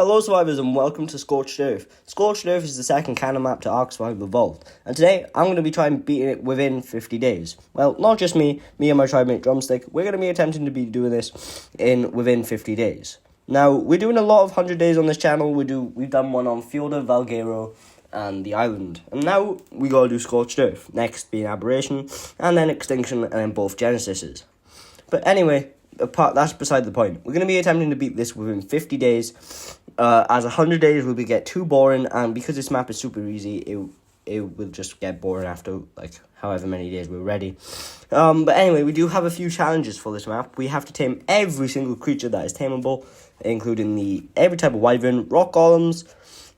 Hello survivors and welcome to Scorched Earth. Scorched Earth is the second canon map to Ark Survival Evolved, and today I'm going to be trying beating it within 50 days. Well, not just me and my tribe mate Drumstick, we're going to be attempting to be doing this within 50 days. Now, we're doing a lot of 100 days on this channel. We've done one on Fjorda, Valguero, and the island. And now we got to do Scorched Earth, next being Aberration, and then Extinction, and then both Genesises. But anyway, that's beside the point. We're going to be attempting to beat this within 50 days. As 100 days will get too boring, and because this map is super easy, it will just get boring after like however many days we're ready. But anyway, we do have a few challenges for this map. We have to tame every single creature that is tameable, including every type of wyvern, rock golems,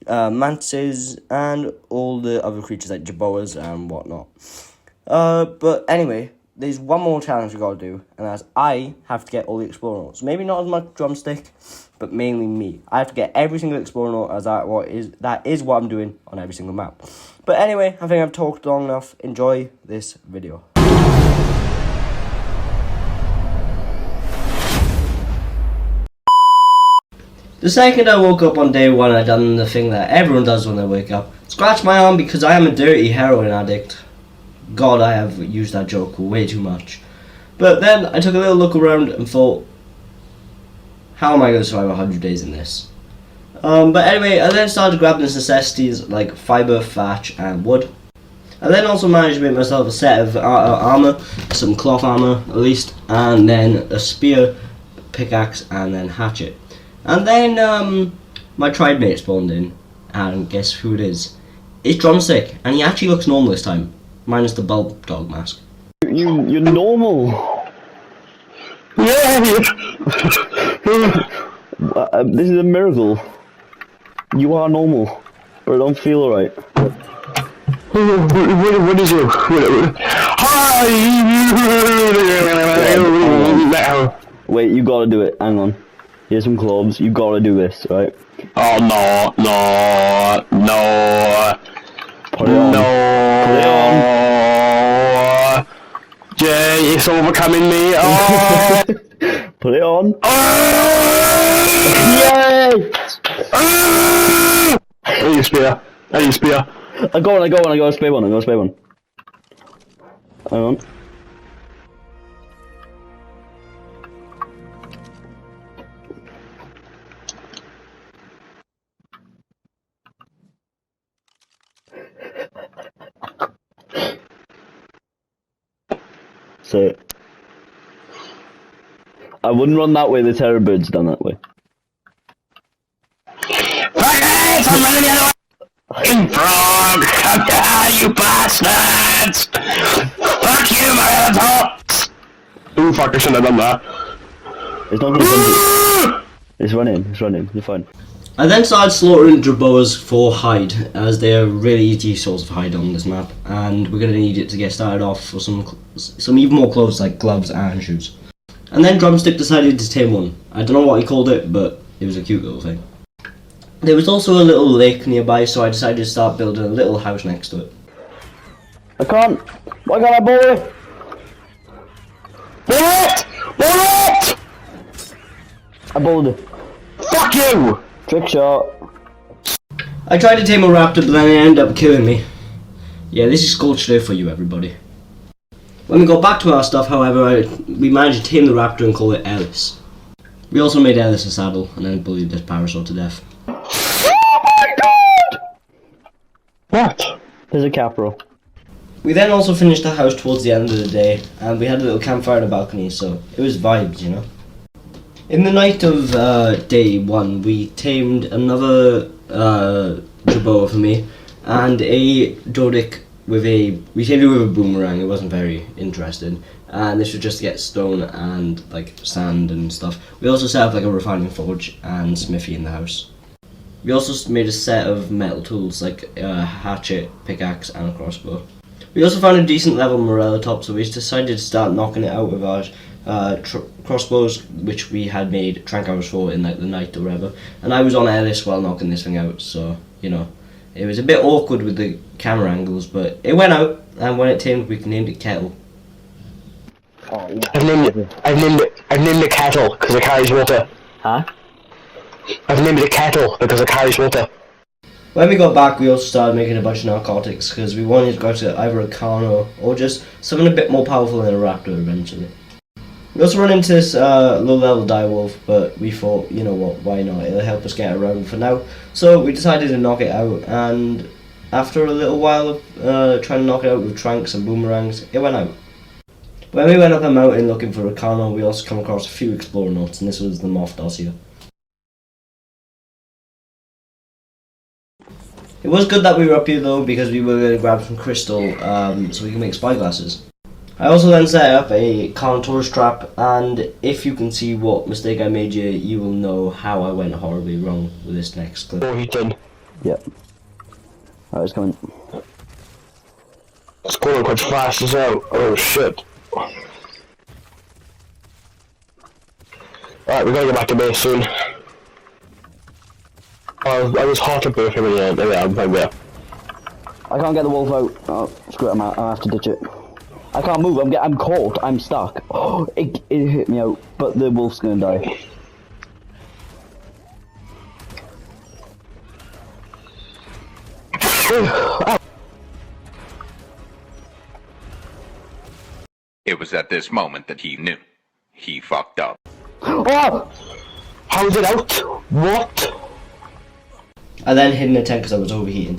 mantises, and all the other creatures like jaboas and whatnot. But anyway, there's one more challenge we gotta do, and that's I have to get all the explorer notes. Maybe not as much Drumstick, but mainly me. I have to get every single explorer note, as that is what I'm doing on every single map. But anyway, I think I've talked long enough. Enjoy this video. The second I woke up on day one, I done the thing that everyone does when they wake up. Scratch my arm because I am a dirty heroin addict. God, I have used that joke way too much. But then I took a little look around and thought, how am I going to survive 100 days in this? But anyway, I then started grabbing the necessities like fibre, thatch, and wood. I then also managed to make myself a set of armour, some cloth armour at least, and then a spear, pickaxe, and then hatchet. And then my tribe mate spawned in, and guess who it is? It's Drumstick, and he actually looks normal this time. Minus the bulb dog mask. You're normal. Yeah. This is a miracle. You are normal, but I don't feel alright. What is it? Hi. Wait, you gotta do it. Hang on. Here's some cloves. You gotta do this, right? Oh no. Put it on. Put it on. Jay, it's overcoming me. Oh. Put it on. Yay! I need a spear. I got a spare one. Hang on. So, I wouldn't run that way, the terror bird's done that way. I'm running the other way! Frog! Come down, you bastards! Fuck you, my assholes! Ooh, fuck, I shouldn't have done that. It's not gonna come. It's running, you're fine. I then started slaughtering jaboas for hide, as they are really easy source of hide on this map, and we're going to need it to get started off for some even more clothes like gloves and shoes. And then Drumstick decided to tame one. I don't know what he called it, but it was a cute little thing. There was also a little lake nearby, so I decided to start building a little house next to it. I can't! Why can't I bowl it? Bowl it! I bowled it. Fuck you! Trick shot. I tried to tame a raptor, but then it ended up killing me. Yeah, this is Scorched Earth for you, everybody. When we got back to our stuff, however, we managed to tame the raptor and call it Ellis. We also made Ellis a saddle, and then bullied this parasaur to death. Oh my god! What? There's a capro. We then also finished the house towards the end of the day, and we had a little campfire on the balcony, so it was vibes, you know. In the night of day one, we tamed another jaboa for me, and a Dodic we tamed it with a boomerang. It wasn't very interesting, and this was just to get stone and like sand and stuff. We also set up like a refining forge and smithy in the house. We also made a set of metal tools like a hatchet, pickaxe, and a crossbow. We also found a decent level morella top, so we decided to start knocking it out with our crossbows, which we had made trank arrows for in like the night or whatever. And I was on Ellis while knocking this thing out, so you know, it was a bit awkward with the camera angles, but it went out. And when it tamed, we named it Kettle. Oh, yeah. I've named it Kettle because it carries water. Huh? I've named it a kettle because it carries water. When we got back, we also started making a bunch of narcotics because we wanted to go to either a carno or just something a bit more powerful than a raptor eventually. We also run into this low-level direwolf, but we thought, you know what, why not? It'll help us get around for now. So we decided to knock it out, and after a little while of trying to knock it out with tranks and boomerangs, it went out. When we went up a mountain looking for a carno, we also come across a few explorer notes, and this was the moth dossier. It was good that we were up here though, because we were going to grab some crystal so we can make spyglasses. I also then set up a Carnotaurus trap, and if you can see what mistake I made here, you will know how I went horribly wrong with this next clip. Oh, he did. Yep. Alright, it's coming. It's going quite fast as well. Oh shit. Alright, we gotta go back to base soon. Oh, I was hot at both of them in the end. I'm there. I can't get the wolf out. Oh, screw it, I have to ditch it. I can't move, I'm caught, I'm stuck. Oh, it hit me out, but the wolf's gonna die. It was at this moment that he knew. He fucked up. Oh! How is it out? What? I then hid in a tent because I was overheating.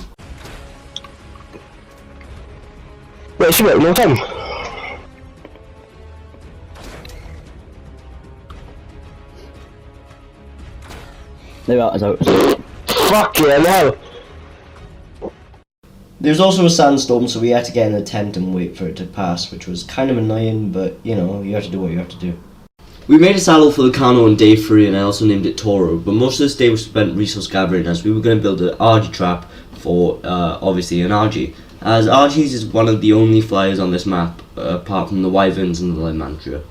Wait, she wait, no time. There we are, it's out. Fuck yeah, no. There's also a sandstorm, so we had to get in a tent and wait for it to pass, which was kind of annoying, but you know, you have to do what you have to do. We made a saddle for the Carno on day 3, and I also named it Toro, but most of this day was spent resource gathering as we were going to build an RG trap for, obviously, an RG. As RGs is one of the only flyers on this map, apart from the Wyverns and the Lymantria.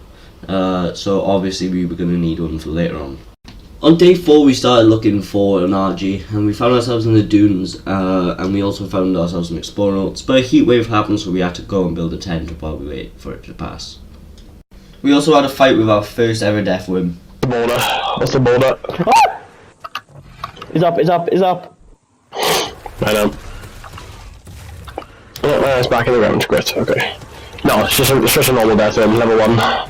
So obviously we were going to need one for later on. On day 4 we started looking for an RG, and we found ourselves in the dunes, and we also found ourselves in explorer notes, but a heat wave happened, so we had to go and build a tent while we wait for it to pass. We also had a fight with our first ever death worm. The border. What's the border? It's up, it's up, it's up! I know. Oh, no, it's back in the ground, great, okay. No, it's just a normal death worm, level 1.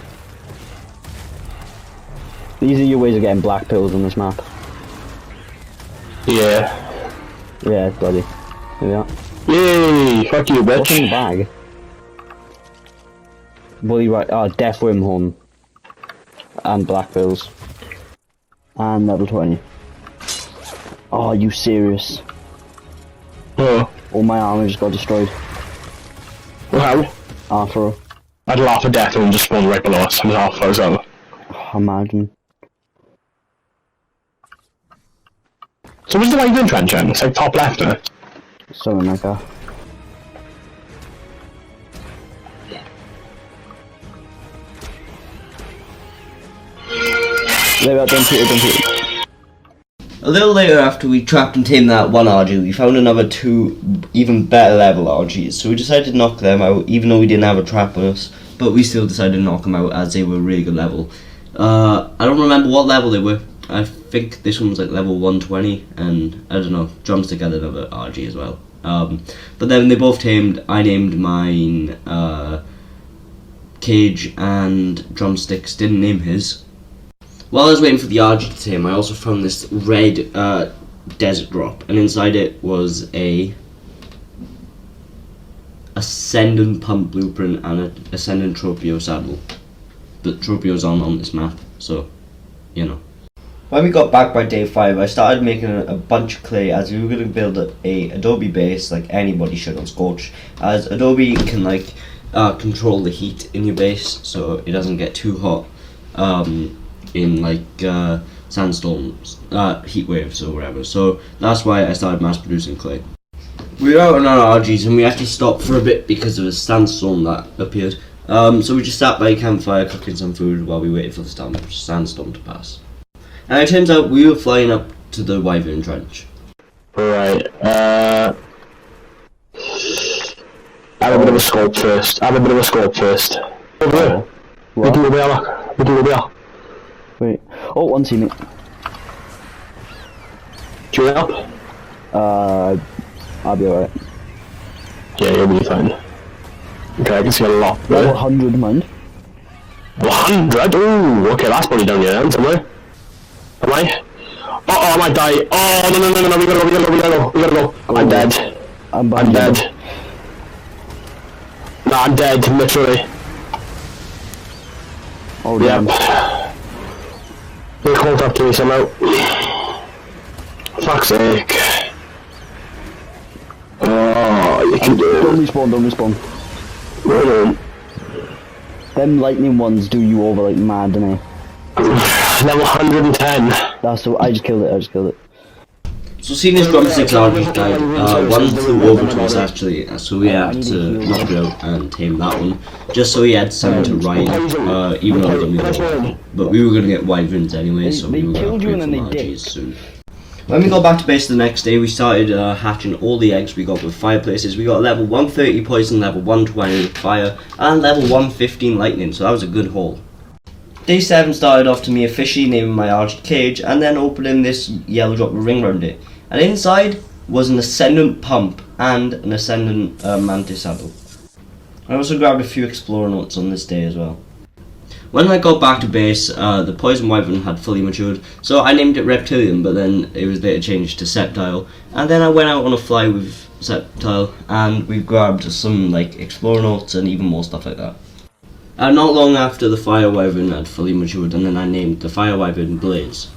These are your ways of getting black pills on this map. Yeah. Yeah, bloody. Here we are. Yay! Fuck you, bitch. What's in the bag? Bloody right, death worm horn. And black pills. And level 20. Oh, are you serious? Oh. All my armor just got destroyed. How? After. I'd laugh at death and just spawn right below us. I'm half as well. Imagine. So where's the Wyvern trench then? It's like top left, isn't it? Something like that. There we are, don't shoot it, don't shoot it. A little later, after we trapped and tamed that one RG, we found another 2 even better level RGs, so we decided to knock them out, even though we didn't have a trap on us, but we still decided to knock them out as they were really good level. I don't remember what level they were. I think this one was like level 120, and I don't know, Drumstick had another RG as well. But then they both tamed. I named mine Cage, and Drumsticks didn't name his. While I was waiting for the RG to tame, I also found this red desert drop, and inside it was a Ascendant pump blueprint and an Ascendant Tropio saddle. But Tropio's on this map, so, you know. When we got back by day 5, I started making a bunch of clay as we were going to build a Adobe base like anybody should on Scorched, as Adobe can like control the heat in your base so it doesn't get too hot in like sandstorms, heat waves or whatever. So that's why I started mass producing clay. We were out on our RGs and we actually stopped for a bit because of a sandstorm that appeared. So we just sat by a campfire cooking some food while we waited for the sandstorm to pass. And it turns out we were flying up to the Wyvern Trench. Right, I have a bit of a scope first. Over there. What? We can go there. Wait. Oh, one teammate. Do you want help? I'll be alright. Yeah, you'll be fine. Okay, I can see a lot. Level 100, mind. 100? Ooh, okay, that's probably down here then, somewhere. Am I? Uh-oh, I might die. Oh, no, we gotta go. I'm dead. I'm dead. No, I'm dead, literally. Oh, damn. Yep. They called up to me somehow. Fuck's sake. Oh, you can do it. Don't respawn. Right on. Them lightning ones do you over like mad, don't they? Level 110. That's the, I just killed it. So seeing his drumstick large died, one flew over to us actually, so we had to knock it out and tame that one, just so he had something to ride, even though we were, but we were going to get wyverns anyway, so we were going to upgrade for RGs soon. When we got back to base the next day, we started hatching all the eggs we got with fireplaces. We got level 130 poison, level 120 fire, and level 115 lightning, so that was a good haul. Day 7 started off to me officially naming my RG cage, and then opening this yellow drop with ring around it. And inside was an ascendant pump and an ascendant mantis saddle. I also grabbed a few explorer notes on this day as well. When I got back to base, the poison wyvern had fully matured, so I named it Reptilian, but then it was later changed to Septile. And then I went out on a fly with Septile, and we grabbed some like explorer notes and even more stuff like that. And not long after, the fire wyvern had fully matured, and then I named the fire wyvern Blaze.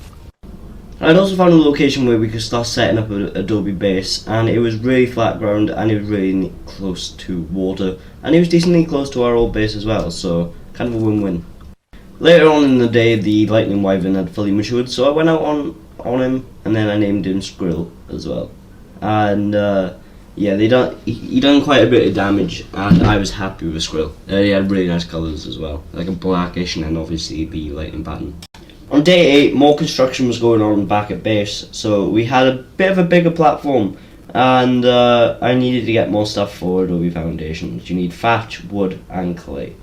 I'd also found a location where we could start setting up an adobe base, and it was really flat ground, and it was really close to water, and it was decently close to our old base as well, so kind of a win-win. Later on in the day, the lightning wyvern had fully matured, so I went out on him, and then I named him Skrill as well. And yeah, he done quite a bit of damage, and I was happy with Skrill. He had really nice colours as well, like a blackish and then obviously the lightning pattern. On day 8, more construction was going on back at base, so we had a bit of a bigger platform, and I needed to get more stuff for Adobe Foundations. You need thatch, wood, and clay.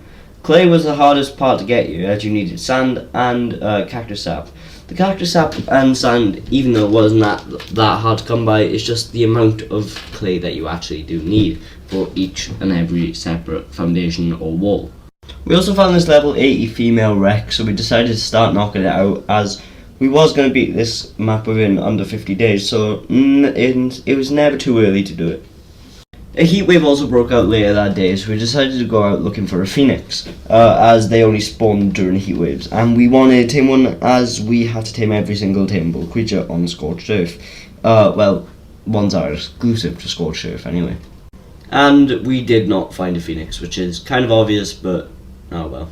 Clay was the hardest part to get you, as you needed sand and cactus sap. The cactus sap and sand, even though it wasn't that hard to come by, it's just the amount of clay that you actually do need for each and every separate foundation or wall. We also found this level 80 female wreck, so we decided to start knocking it out, as we was going to beat this map within under 50 days, so it was never too early to do it. A heat wave also broke out later that day, so we decided to go out looking for a phoenix, as they only spawn during heat waves, and we wanted to tame one as we had to tame every single tameable creature on Scorched Earth. Well, ones are exclusive to Scorched Earth anyway. And we did not find a phoenix, which is kind of obvious, but oh well.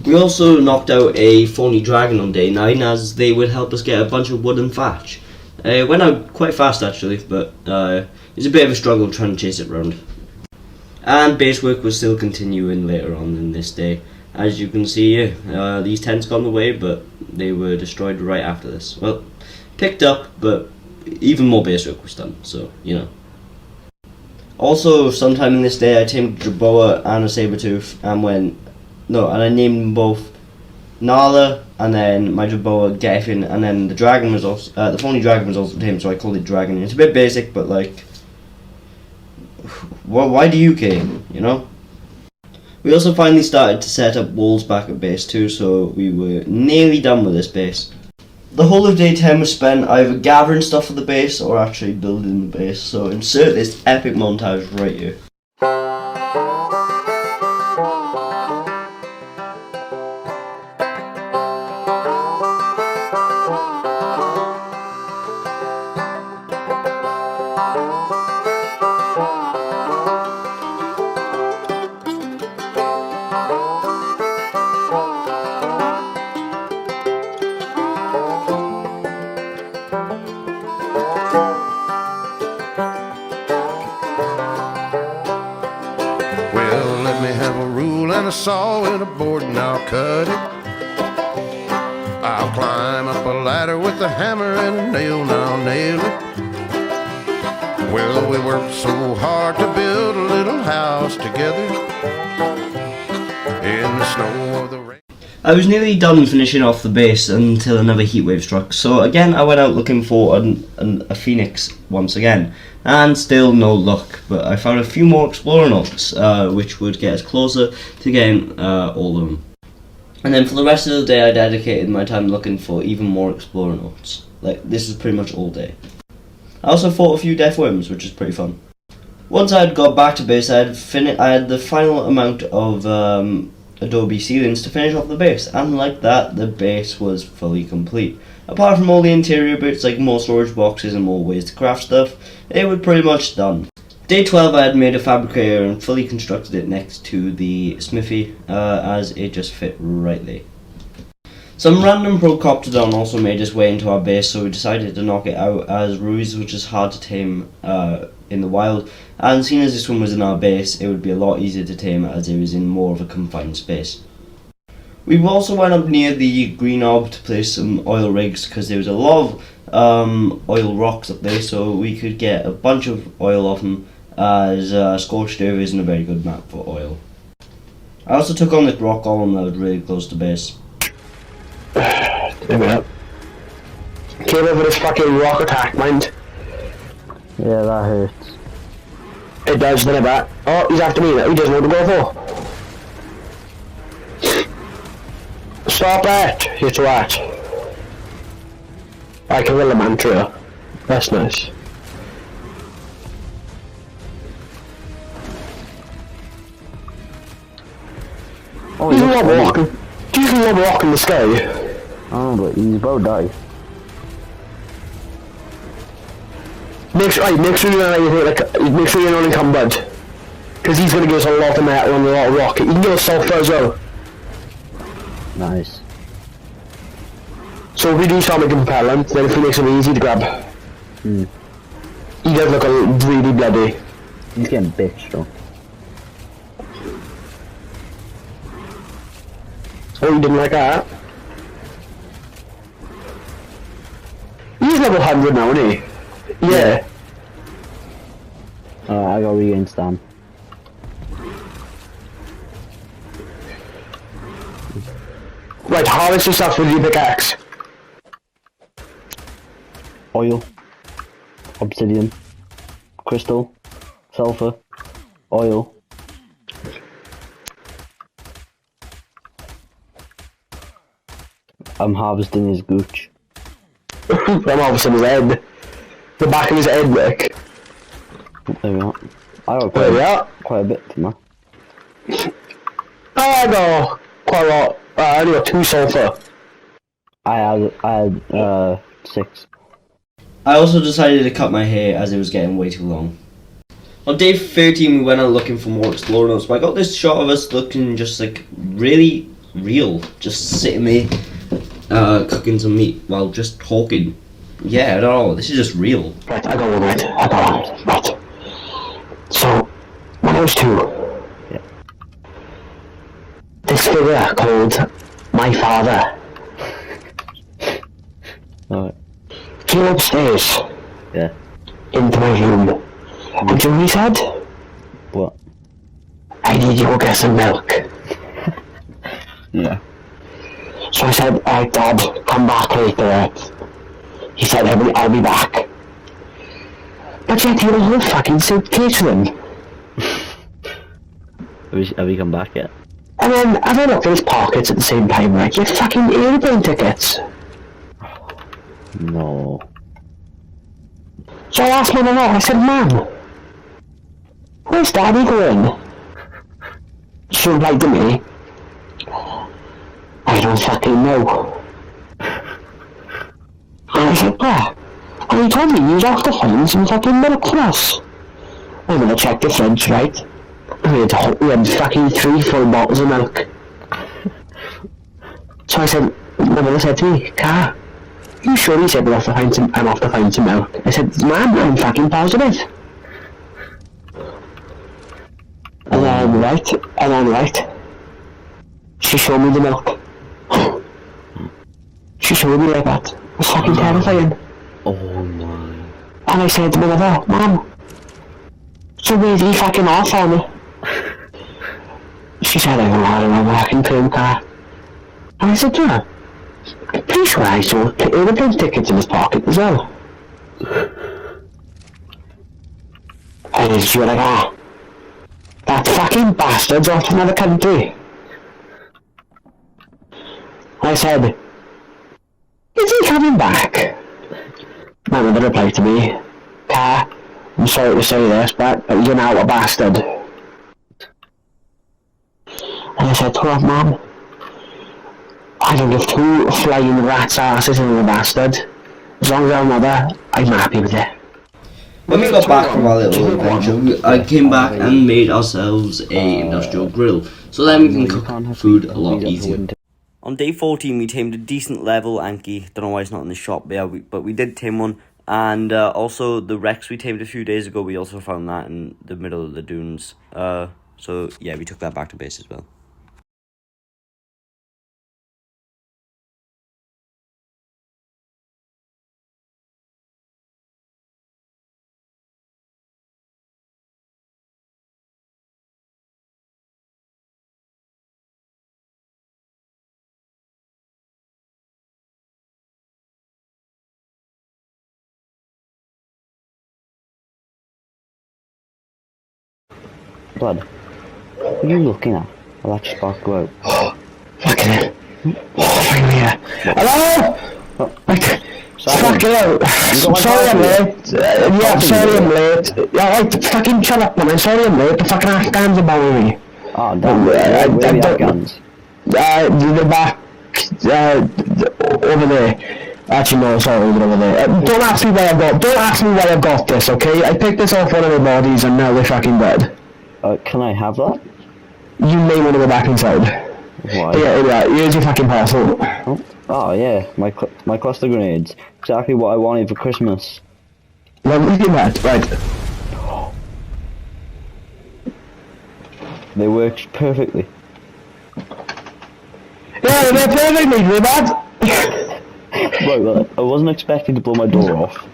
We also knocked out a thorny dragon on day 9, as they would help us get a bunch of wood and thatch. It went out quite fast actually, but it was a bit of a struggle trying to chase it round. And base work was still continuing later on in this day. As you can see here, these tents got in the way, but they were destroyed right after this. Well, picked up, but even more base work was done, so you know. Also, sometime in this day, I tamed a Jerboa and a Sabertooth, and I named them both Nala, and then my Jerboa Geffen, and then the dragon was also, the phony dragon was also tamed, so I called it Dragon. It's a bit basic, but like, why do you care, you know? We also finally started to set up walls back at base too, so we were nearly done with this base. The whole of day 10 was spent either gathering stuff for the base or actually building the base, so insert this epic montage right here. Well, let me have a rule and a saw and a board and I'll cut it. I'll climb up a ladder with a hammer and a nail and I'll nail it. Well, we worked so hard to build a little house together in the snow or the rain. I was nearly done finishing off the base until another heatwave struck, so again I went out looking for a phoenix once again, and still no luck, but I found a few more explorer notes, which would get us closer to getting all of them. And then for the rest of the day I dedicated my time looking for even more explorer notes. Like, this is pretty much all day. I also fought a few death worms, which is pretty fun. Once I had got back to base, I had the final amount of adobe ceilings to finish off the base, and like that, the base was fully complete. Apart from all the interior bits like more storage boxes and more ways to craft stuff, it was pretty much done. Day 12 I had made a fabricator and fully constructed it next to the smithy, as it just fit rightly. Some random Procoptodon also made its way into our base, so we decided to knock it out, as Ruiz was just hard to tame in the wild, and seeing as this one was in our base, it would be a lot easier to tame as it was in more of a confined space. We also went up near the green orb to place some oil rigs, because there was a lot of oil rocks up there, so we could get a bunch of oil off them, as Scorched isn't a very good map for oil. I also took on this rock golem that was really close to base. Give it up. Came over this fucking rock attack, mind. Yeah, that hurts. It does, doesn't it? Oh, he's after me. He doesn't want to go for. Stop it! You twat. I can kill the mantra. That's nice. Oh, He's not walking. He's not walking the sky. Oh, but he's about to die. Make sure you're not encumbered. Because he's going to give us a lot of metal and a lot of rocket. You can give us sulfur as well. Nice. So if we do something compelling, then if it makes it easy to grab. Hmm. He does look really bloody. He's getting bitched though. Oh, you didn't like that? He's level 100 now, isn't he? Yeah. I got regain Stam. Right, harvest your stuff with your pickaxe. Oil. Obsidian. Crystal. Sulfur. Oil. I'm harvesting his gooch. I'm harvesting his head. The back of his head, Rick. There we are. I got There we are. quite a bit from that. I got quite a lot. I only got 2 sulfur. I had 6. I also decided to cut my hair as it was getting way too long. On day 13 we went out looking for more explorer notes, but I got this shot of us looking just like really real, just sitting there cooking some meat while just talking. Yeah, I don't know, this is just real. Right, I got one, right. I got one. Right. So, when I was 2, Yeah. this figure called my father Alright. came upstairs Yeah. into my room. And do you know what he said? What? I need you to go get some milk. Yeah. So I said, alright Dad, come back later, right? He said, I'll be back. But yet he had a whole fucking suitcase with him. Have you come back yet? And then, as I looked at his pockets at the same time, right, he had fucking airplane tickets. No. So I asked my mum, I said, Mum, where's Daddy going? She replied to me, I don't fucking know. And I said, yeah. And he told me he was off to find some fucking milk for us. I'm gonna check the fridge, right? We had fucking 3 full bottles of milk. So I said, my mother said to me, Car, you sure? He said, I'm off to find some milk. I said, Mum, I'm fucking positive. And then right, she showed me the milk. She showed me like that. It was fucking terrifying. Oh my. And I said to my mother, Mum, so where's he fucking off on me? She said, I don't know, I can play him, Car. And I said to her, I'm pretty sure I saw aeroplane tickets in his pocket as well. And she was like, ah, that fucking bastard's off to another country. I said, is he coming back? My mother replied to me, Car, I'm sorry to say this, but you're now a bastard. And I said to her, Mum, I don't give two flying rats' asses in a bastard. As long as I'm mother, I'm happy with it. When we got back from our little adventure, I came back and made ourselves a industrial grill, so then we can cook food a lot easier. On day 14, we tamed a decent level Anki. Don't know why it's not in the shop, but we did tame one. And also the Rex we tamed a few days ago, we also found that in the middle of the dunes. So yeah, we took that back to base as well. Blood, what are you looking at? Well, that spark go out. Oh, fucking hell. Oh, finally, yeah. Hello? Fuck it out. Sorry I'm late. Yeah, sorry I'm late. Yeah, right, fucking shut up, man. Sorry I'm late. The fucking Afghans are bothering me. Oh, damn. Where are the Afghans? They're back, over there. Actually, no, sorry, they're over there. Don't ask me why I've got this, okay? I picked this off one of their bodies and now they're fucking dead. Can I have that? You may want to go back inside. Why? Yeah, here's your fucking parcel. Oh yeah, my cluster grenades. Exactly what I wanted for Christmas. Well, look at that, right. They worked perfectly. Yeah, they're perfectly, they're bad. Right, well, I wasn't expecting to blow my door off.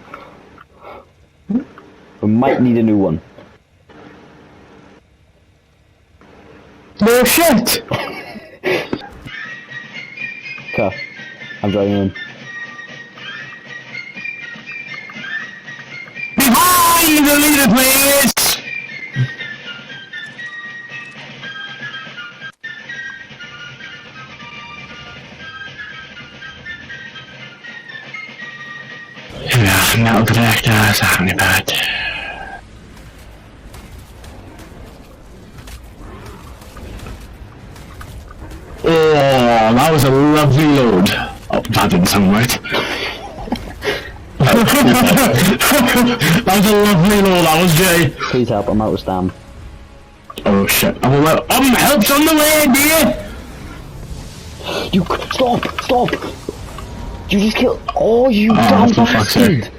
We might need a new one. No shit! Okay, I'm driving in. Behind the leader, please! Yeah, metal detectors, happening bad. Oh, that was a lovely load. Oh, that didn't sound right. That was a lovely load, that was Jay. Please help, I'm out of stam. Oh shit. Oh, help's on the way, dear! You, stop! You just killed, you damn bastard!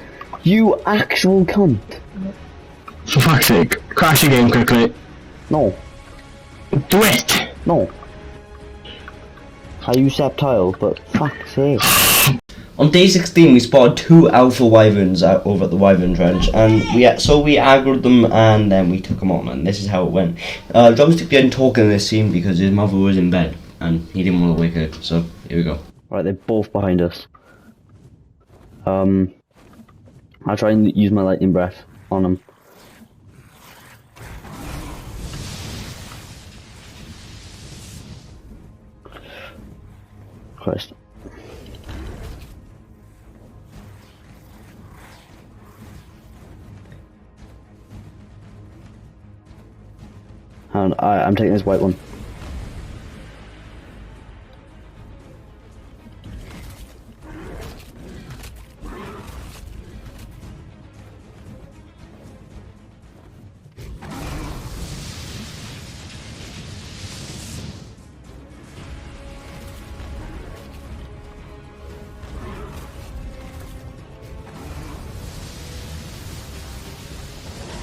You actual cunt. For fuck's sake, crash the game quickly. No. Do it! No. I use Septile, but fuck's sake. On day 16, we spotted 2 alpha wyverns over at the wyvern trench, and we aggroed them and then we took them on, and this is how it went. Drumstick didn't talk in this scene because his mother was in bed and he didn't want to wake her, so here we go. Right, they're both behind us. I'll try and use my lightning breath on them. Christ. And I'm taking this white one.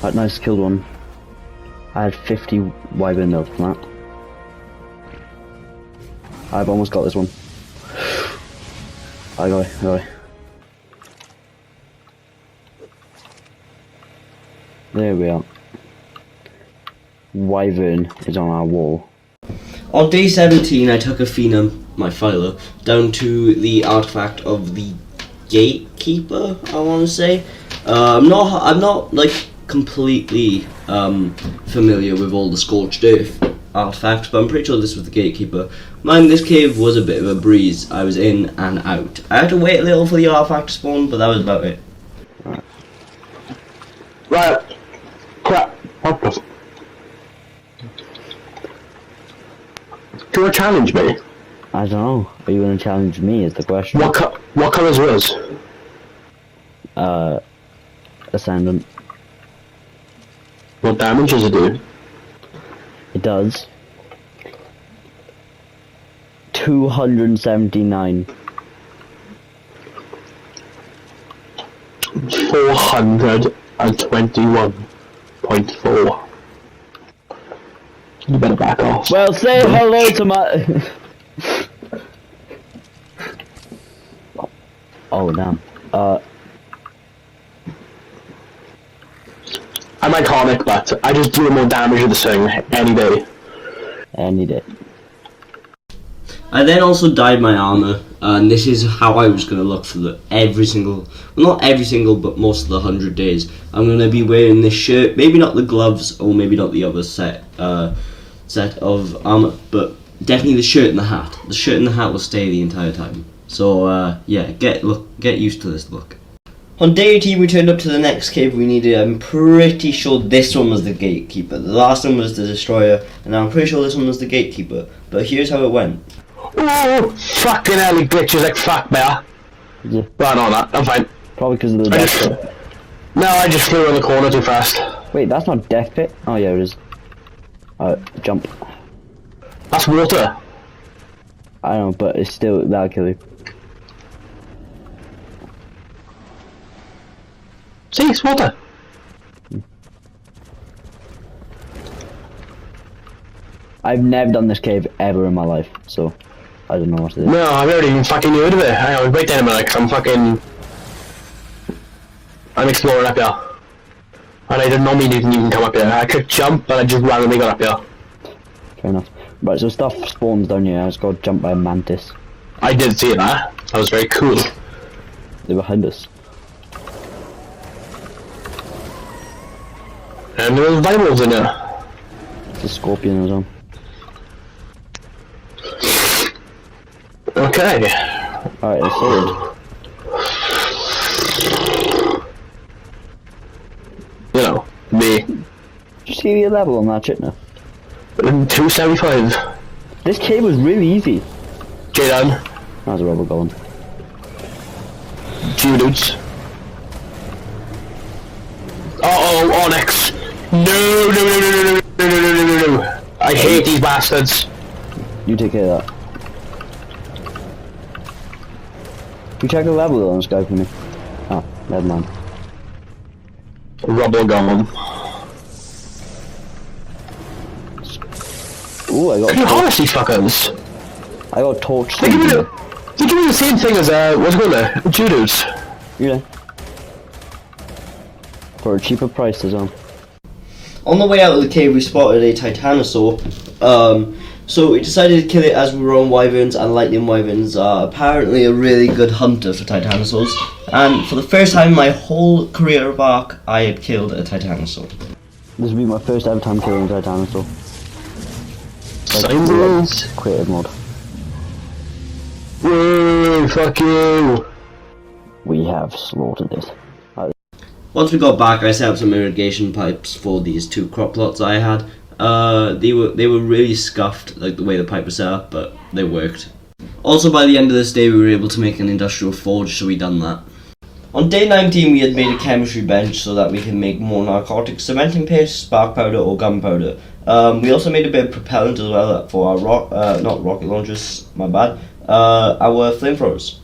Right, nice, killed one. I had 50 wyvern milk from that. I've almost got this one. I got it. There we are. Wyvern is on our wall. On day 17, I took a phenom, my filer, down to the artifact of the gatekeeper, I want to say. I'm not like completely familiar with all the Scorched Earth artifacts, but I'm pretty sure this was the gatekeeper. Mind, this cave was a bit of a breeze. I was in and out. I had to wait a little for the artifact to spawn, but that was about it. Right. Crap. What the? Do you want to challenge me? I don't know. Are you going to challenge me? Is the question. What colours was? Ascendant. What damage does it do? It does 279. 421.4. You better back off. Well, say hello to my. Oh damn. I'm iconic, but I just do more damage with this thing any day. Any day. I then also dyed my armor, and this is how I was going to look for every single, well, not every single, but most of the 100 days. I'm going to be wearing this shirt, maybe not the gloves, or maybe not the other set of armor, but definitely the shirt and the hat. The shirt and the hat will stay the entire time. So yeah, get used to this look. On day 18 we turned up to the next cave we needed. I'm pretty sure this one was the gatekeeper. The last one was the destroyer, and I'm pretty sure this one was the gatekeeper. But here's how it went. Oh, fucking hell, he glitches like fuck, bear. Yeah. Right on that, I'm fine. Probably because of the death pit. No, I just flew around the corner too fast. Wait, that's not death pit. Oh yeah, it is. Jump. That's water. I know, but it's still that'll kill you. See, it's water. I've never done this cave ever in my life, so I don't know what to do. No, I've never even fucking heard of it. Hang on, wait there a minute, 'cause I'm exploring up here. And I didn't know me didn't even come up here. I could jump, but I just randomly got up here. Fair enough. Right, so stuff spawns down here. I just got jumped by a mantis. I did see that. That was very cool. They're behind us. And there was vibros in there. It's a scorpion as well. Okay. Alright, it's sword. You know, me. Did you see the level on that shit now? 275. This cave was really easy. J-Done. That's a rubber golem. Dudes. Uh-oh, Onyx. No. I hate these bastards. You take care of that. You check the level on this guy for me. Oh, never mind. Rubble golem. Ooh, I Can you got harness these fuckers? I got torch. They give me the same thing as, what's it called, Judos. Yeah. For a cheaper price as well. On the way out of the cave we spotted a titanosaur, so we decided to kill it as we were on wyverns, and lightning wyverns are apparently a really good hunter for titanosaurs, and for the first time in my whole career of Ark I had killed a titanosaur. This will be my first ever time killing a titanosaur. Signs. Creative mode. Whoa, fuck you. We have slaughtered it. Once we got back I set up some irrigation pipes for these two crop plots I had. They were really scuffed, like the way the pipe was set up, but they worked. Also by the end of this day we were able to make an industrial forge, so we done that. On day 19 we had made a chemistry bench so that we can make more narcotics, cementing paste, spark powder or gunpowder. We also made a bit of propellant as well for our not rocket launchers, my bad, our flamethrowers.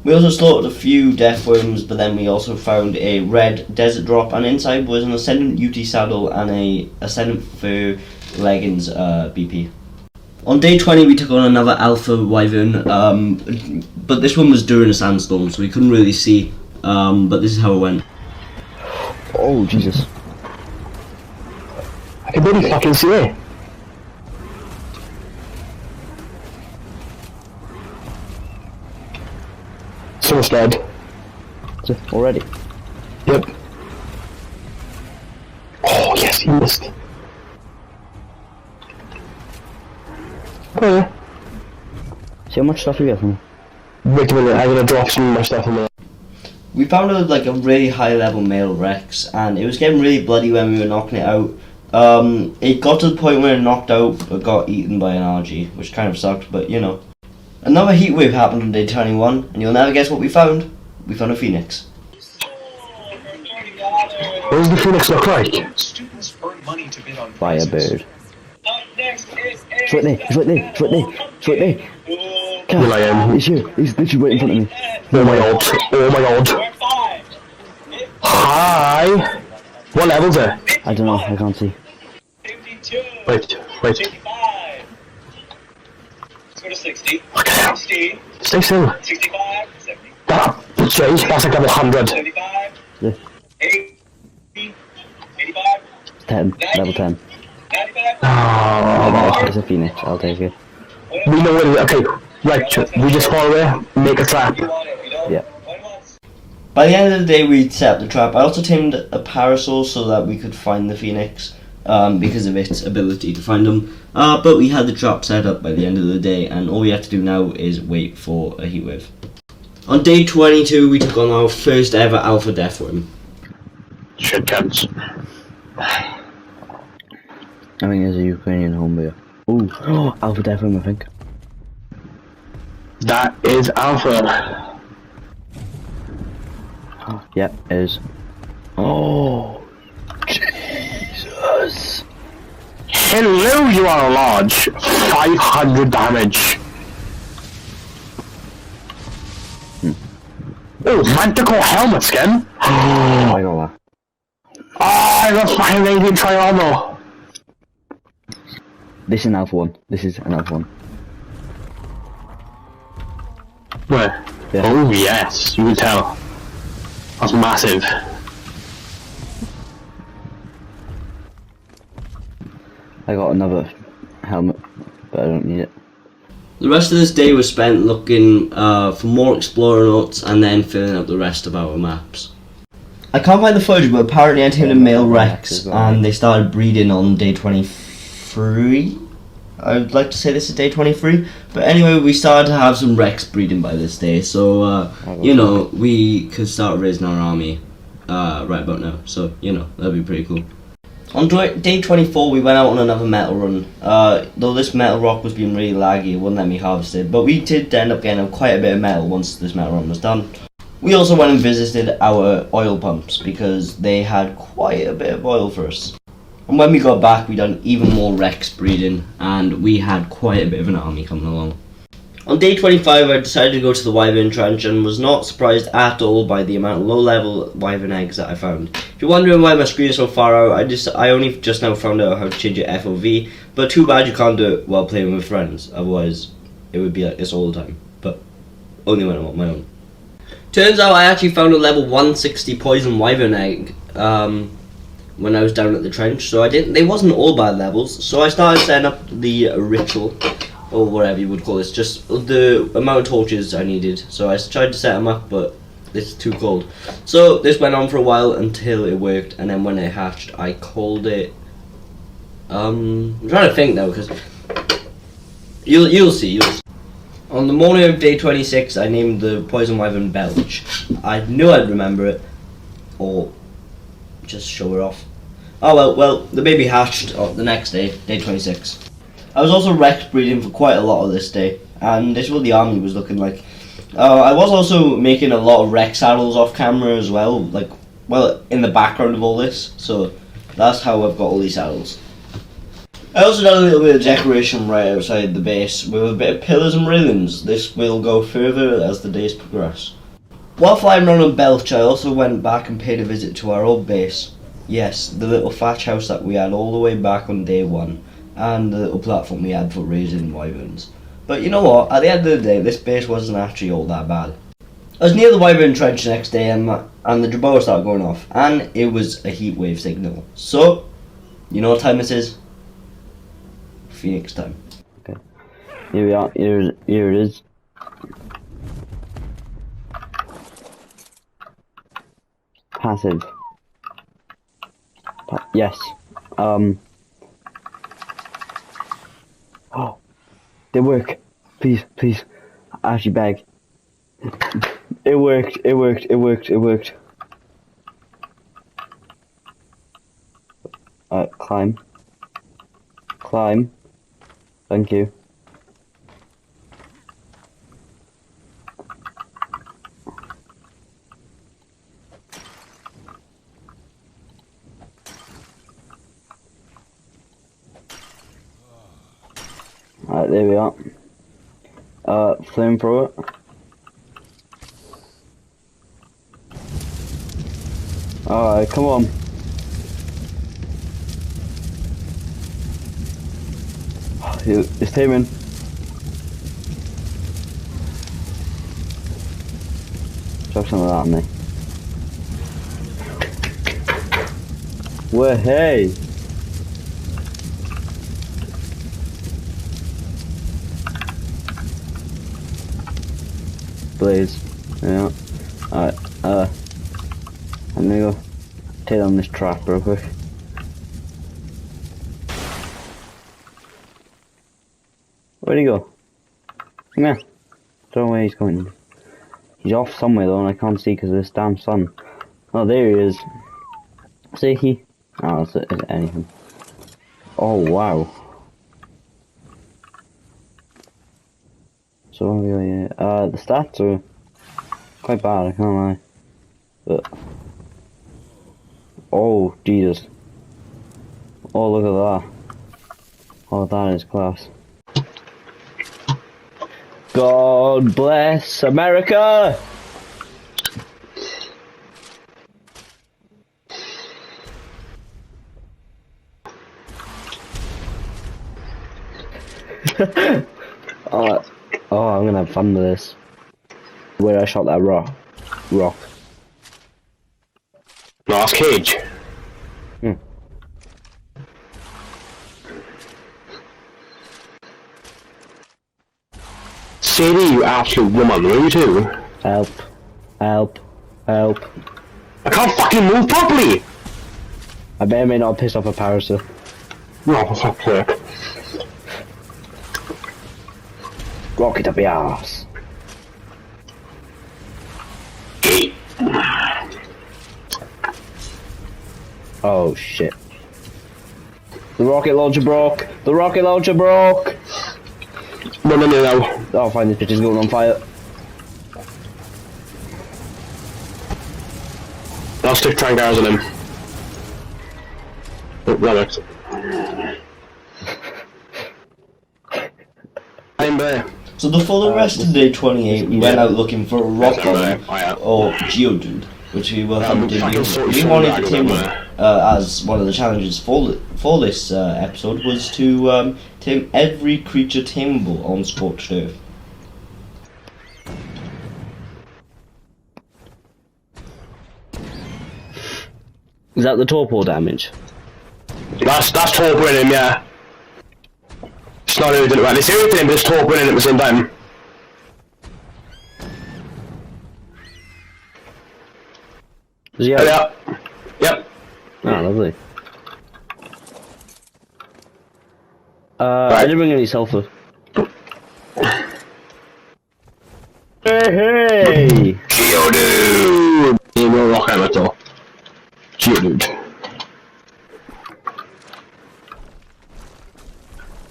We also slaughtered a few death worms, but then we also found a red desert drop, and inside was an Ascendant UT saddle and a Ascendant fur leggings BP. On day 20 we took on another alpha wyvern, but this one was during a sandstorm so we couldn't really see, but this is how it went. Oh Jesus. I can barely fucking see it. almost dead. Already? Yep. Oh, yes, he missed. Oh, yeah. See how much stuff you get from me? Wait a minute, I'm gonna drop some of my stuff in there. We found like a really high level male Rex, and it was getting really bloody when we were knocking it out. It got to the point where it knocked out but got eaten by an RG, which kind of sucked, but you know. Another heat wave happened on day 21, and you'll never guess what we found. We found a phoenix. What does the phoenix look like? Firebird. It's right there, it's right there, it's right there, it's right there. Will I am? He's here, he's literally right in front of me. Oh my god, oh my god. Hi! What level's it? I don't know, I can't see. Wait. Go to 60. Look at him. 60. Stay still. 65. 70. That's strange, that's like level 100. 75. Yeah. 80. 85. 10, level 10. 95. Oh, It's a phoenix, I'll take it. we know what it is. Okay, right, we just follow there, make a trap. You want it, you don't? Yeah. What wants? By the end of the day, we set up the trap. I also tamed a parasol so that we could find the phoenix, because of its ability to find them. But we had the trap set up by the end of the day, and all we have to do now is wait for a heatwave. On day 22, we took on our first ever alpha death worm. Shit cunts. I think there's a Ukrainian home beer. Ooh, Alpha Death Room, I think. That is Alpha. Yep, it is. Oh, Jesus. Hello, you are large. 500 damage. Oh, Manticore helmet skin. Oh, I got that. Oh, I got fucking Radiant Triarmo. This is an Alpha one. This is an Alpha one. Where? Yeah. Oh, yes, you can tell. That's massive. I got another helmet, but I don't need it. The rest of this day was spent looking for more explorer notes and then filling out the rest of our maps. I can't find the footage, but apparently I tamed a male Rex and they started breeding on day 23. I would like to say this is day 23, but anyway, we started to have some Rex breeding by this day, so you know, we could start raising our army right about now, so you know, that'd be pretty cool. On day 24, we went out on another metal run. Though this metal rock was being really laggy, it wouldn't let me harvest it, but we did end up getting quite a bit of metal once this metal run was done. We also went and visited our oil pumps because they had quite a bit of oil for us. And when we got back, we done even more Rex breeding, and we had quite a bit of an army coming along. On day 25, I decided to go to the Wyvern Trench and was not surprised at all by the amount of low-level Wyvern eggs that I found. If you're wondering why my screen is so far out, I only just now found out how to change your FOV, but too bad you can't do it while playing with friends, otherwise it would be like this all the time, but only when I'm on my own. Turns out I actually found a level 160 poison Wyvern egg, when I was down at the trench, so they wasn't all bad levels, so I started setting up the ritual, or whatever you would call this, just the amount of torches I needed. So I tried to set them up, but it's too cold. So this went on for a while until it worked, and then when it hatched, I called it, I'm trying to think now, because you'll see. On the morning of day 26, I named the poison wyvern Belch. I knew I'd remember it, or just show her off. Oh well, the baby hatched the next day, day 26. I was also Rex breeding for quite a lot of this day, and this is what the army was looking like. I was also making a lot of Rex saddles off camera as well, in the background of all this, so that's how I've got all these saddles. I also done a little bit of decoration right outside the base with a bit of pillars and railings. This will go further as the days progress. While flying around on Belch, I also went back and paid a visit to our old base. Yes, the little thatch house that we had all the way back on day 1, and the little platform we had for raising wyverns. But you know what, at the end of the day, this base wasn't actually all that bad. I was near the Wyvern Trench the next day and the Jerboa started going off, and it was a heat wave signal. So, you know what time this is? Phoenix time. Okay. Here we are, here it is. Passive. Yes. Oh, they work. Please, please. I actually beg. It worked. It worked. It worked. It worked. Climb. Climb. Thank you. Alright, there we are. Flamethrower. Alright, come on. It's taming. Chuck some of that on me. Well, hey! Blaze. Yeah. Alright, I'm gonna go take on this trap real quick. Where'd he go? Come here. Don't know where he's going. He's off somewhere though, and I can't see because of this damn sun. Oh, there he is. See he? Oh, it's anything. Oh, wow. So, yeah, the stats are quite bad, I can't lie. But, oh, Jesus. Oh, look at that. Oh, that is class. God bless America! Oh, I'm gonna have fun with this. Where I shot that rock. Last cage. Sadie, you absolute woman, what are you do? Help. Help. Help. I can't fucking move properly! I may or may not piss off a parasite. No, for fuck's sake. Rocket up your ass. Oh shit. The rocket launcher broke! The rocket launcher broke! No. Oh, fine, this bitch is going on fire. I'll stick triangles on him. Oh, relics. I'm there. So for the rest of day 28, we went out looking for a rock or Geodude, which we will hunt in the We wanted to tame as one of the challenges for this episode was to tame every creature tameable on Scorched Earth. Is that the torpor damage? That's torpor in him, yeah. It's not who did it right. It's irritating him, but it's torpor in him at the same time. Yeah. Yep. Oh, lovely. I didn't bring any sulfur. Hey! Geodude! He will rock him at all. Geodude.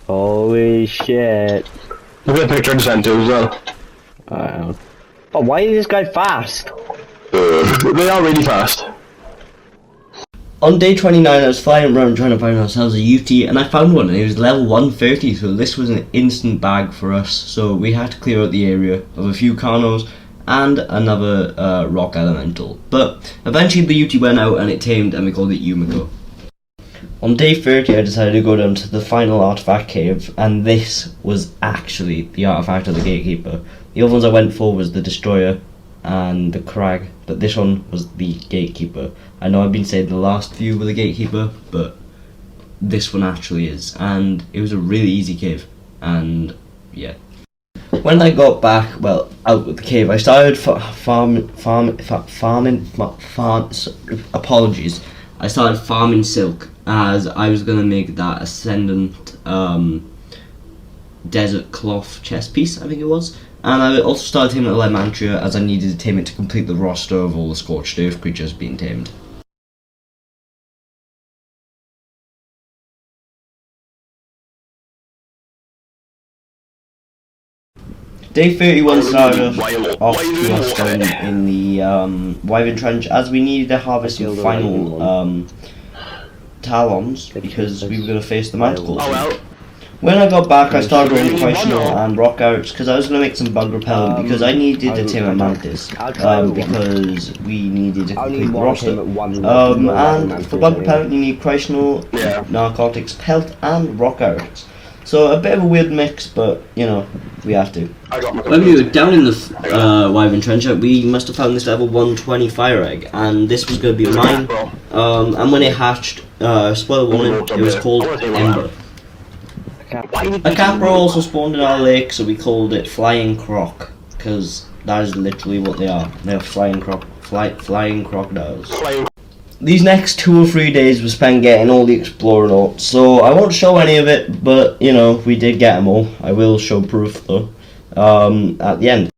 Holy shit. Look at the picture I sent to as well. Oh, why is this guy fast? They are really fast. On day 29, I was flying around trying to find ourselves a UT, and I found one, and it was level 130, so this was an instant bag for us. So we had to clear out the area of a few Carnos and another rock elemental. But eventually the UT went out and it tamed, and we called it Yumiko. On day 30, I decided to go down to the final artifact cave, and this was actually the artifact of the Gatekeeper. The other ones I went for was the Destroyer and the Crag, but this one was the Gatekeeper. I know I've been saying the last few were the Gatekeeper, but this one actually is, and it was a really easy cave, and yeah. When I got back, well, out of the cave, I started apologies. I started farming silk, as I was gonna make that ascendant desert cloth chest piece, I think it was. And I also started taming a Lemantria, as I needed to tame it to complete the roster of all the Scorched Earth creatures being tamed. Day 31 started off to us down in the Wyvern Trench, as we needed to harvest some final talons, because we were going to face the manticles. When I got back, I started rolling questionable and rock arts, because I was going to make some bug repellent, because I needed to tame a mantis, because we needed to complete the roster. And for bug repellent you need questionable, narcotics, pelt, and rock arts. So a bit of a weird mix, but you know, we have to. When we were down in the Wyvern Trench, we must have found this level 120 fire egg, and this was going to be mine. And when it hatched, spoiler warning, it was called Ember. A capra also spawned in our lake, so we called it Flying Croc, because that is literally what they are. They are flying crocodiles. These next 2 or 3 days were spent getting all the explorer notes, so I won't show any of it, but you know, we did get them all. I will show proof though, at the end.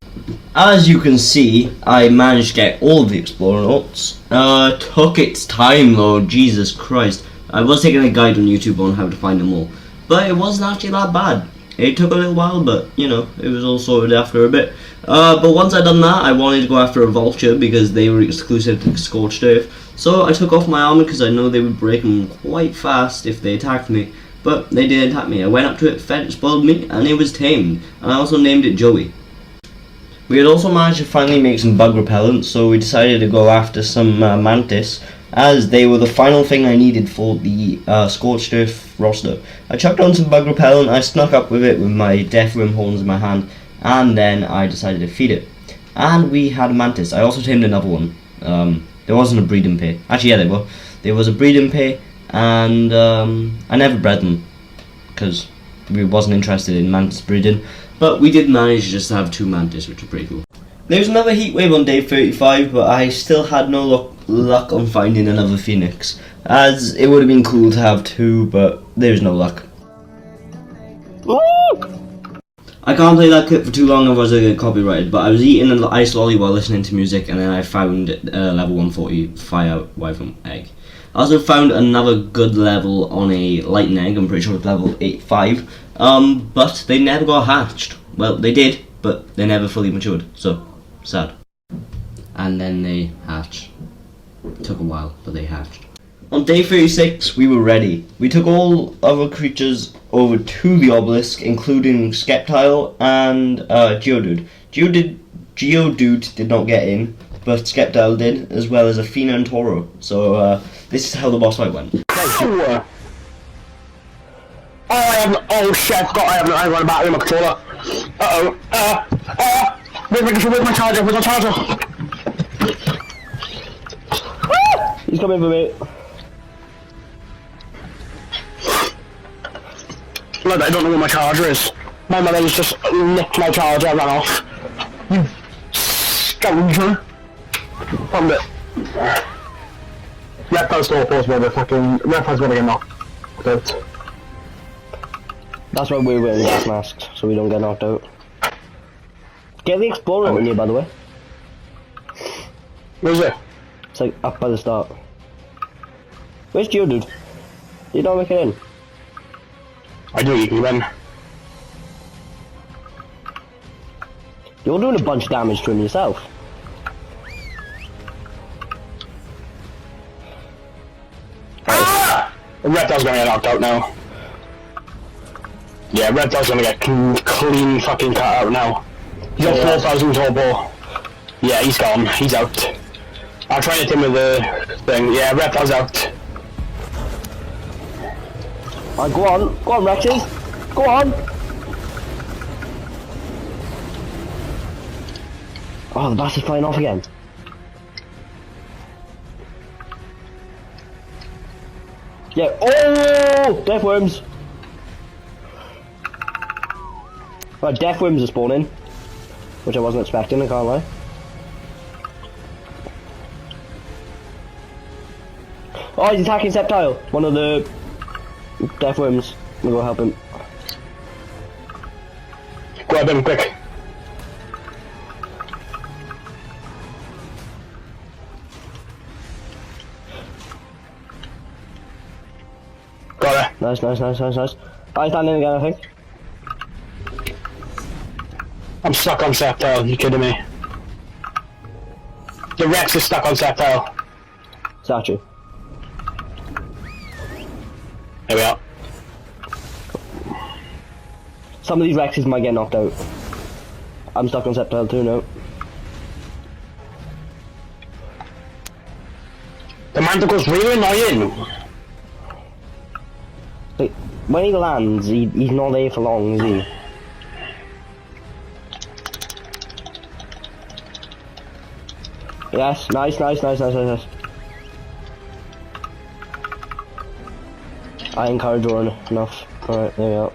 As you can see, I managed to get all of the explorer notes. Took its time though, Jesus Christ. I was taking a guide on YouTube on how to find them all, but it wasn't actually that bad. It took a little while, but you know, it was all sorted after a bit. But once I'd done that, I wanted to go after a vulture because they were exclusive to Scorched Earth. So I took off my armor because I know they would break them quite fast if they attacked me. But they did attack me. I went up to it, fed it, spoiled me, and it was tamed. And I also named it Joey. We had also managed to finally make some bug repellent, so we decided to go after some mantis, as they were the final thing I needed for the Scorched Earth roster. I chucked on some bug repellent, I snuck up with it with my death rim horns in my hand, and then I decided to feed it. And we had a mantis. I also tamed another one. There wasn't a breeding pay. Actually, yeah, there were. There was a breeding pay, and I never bred them because we wasn't interested in mantis breeding. But we did manage just to have 2 mantis, which are pretty cool. There was another heat wave on day 35, but I still had no luck on finding another phoenix, as it would have been cool to have 2, but there's no luck. I can't play that clip for too long, otherwise I get copyrighted, but I was eating an ice lolly while listening to music, and then I found level 140 fire wyvern egg. I also found another good level on a lightning egg, I'm pretty sure it's level 85, but they never got hatched. Well, they did, but they never fully matured, so sad. And then they hatched. It took a while, but they hatched. On day 36, we were ready. We took all other creatures over to the obelisk, including Skeptile and Geodude. Geodude did not get in, but Skeptile did, as well as Athena and Toro. So this is how the boss fight went. Oh, oh shit, I forgot I haven't got a battery in my controller. Where's my charger? Where's my charger? He's coming for me. Look, I don't know where my charger is. My mother's just nicked my charger and ran off. You scoundrel. Found it. Reptile's store post where the fucking Reptile's gonna get knocked out. That's why we're wearing gas masks, so we don't get knocked out. Get the Explorer in here, by the way. Where's it? It's like up by the start. Where's Geodude? You don't make it in. I do, you can win. You're doing a bunch of damage to him yourself. Ah! Reptile's gonna get knocked out now. Yeah, Reptile's gonna get clean fucking cut out now. He's got 4,000 turbo. Yeah, he's gone. He's out. I'll try to hit him with the thing. Yeah, Reptile's out. Alright, go on, Rexy. Go on. Oh, the bastard's flying off again. Yeah. Oh, death worms. Right, death worms are spawning, which I wasn't expecting, I can't lie. Oh, he's attacking Septile, one of the death worms. I'm gonna go help him. Grab him quick. Got it. Nice. I stand in again, I think. I'm stuck on Septile, you kidding me? The Rex is stuck on Septile. Statue. There we are. Some of these Rexes might get knocked out. I'm stuck on Septile too now. The Mantacle's really annoying. Like, when he lands, he's not there for long, is he? Yes, nice. I encourage drawing enough. Alright, there we go.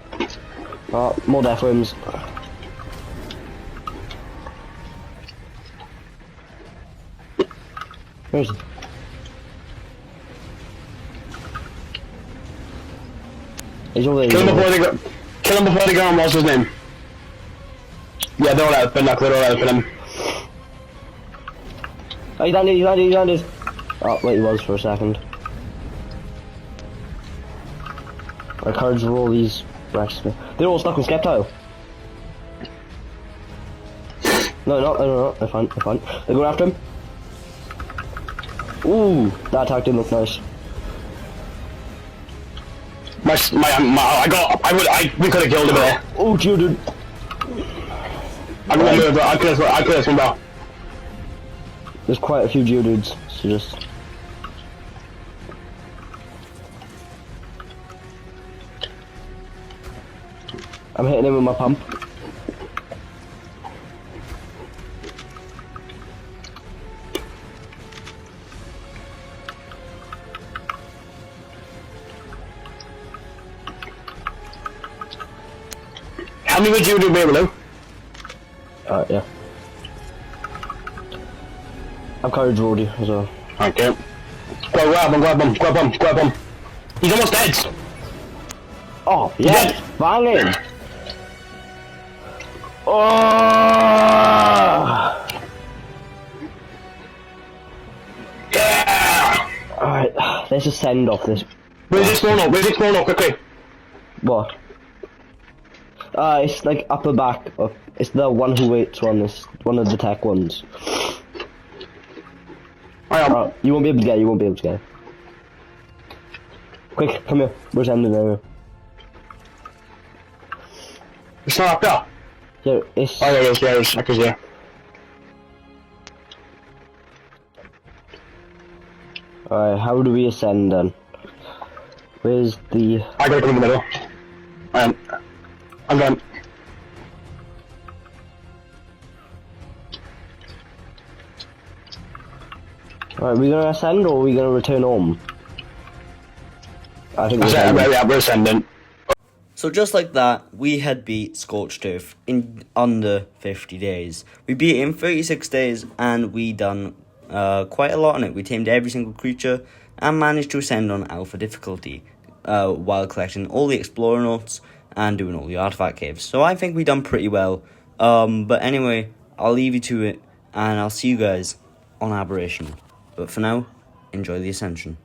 Oh, more death worms. Where is he? He's over there. Kill him before they go on, what's his name? Yeah, they're all helping, look, they're all helping him. Oh, he landed. Oh, wait, he was for a second. I encourage all these Rex. They're all stuck on Skeptile. No, they're fine. They're going after him. Ooh, that attack didn't look nice. We could have killed him there. Oh, dude. I could have swum down. There's quite a few geodudes, so just... I'm hitting him with my pump. How many would you do, Beverly? Yeah. I've courage Roddy as well. Okay. Grab him. He's almost dead. Oh, yes! Dead. Banging! Oh! Yeah! Alright, let's just send off this. Where's it spawn up, quickly? What? It's like upper back. It's the one who waits one. It's one of the tech ones. I am. You won't be able to get it. Quick, come here. Where's Ending now? It's not up there. Here, it's... Oh, there it is, I can see it. Alright, how do we ascend then? Where's the... I gotta come in the middle. I'm going. Alright, we gonna ascend or are we gonna return home? I think we're ascending. So just like that, we had beat Scorched Earth in under 50 days. We beat it in 36 days and we done quite a lot on it. We tamed every single creature and managed to ascend on alpha difficulty while collecting all the explorer notes and doing all the artifact caves. So I think we done pretty well. But anyway, I'll leave you to it and I'll see you guys on Aberration. But for now, enjoy the ascension.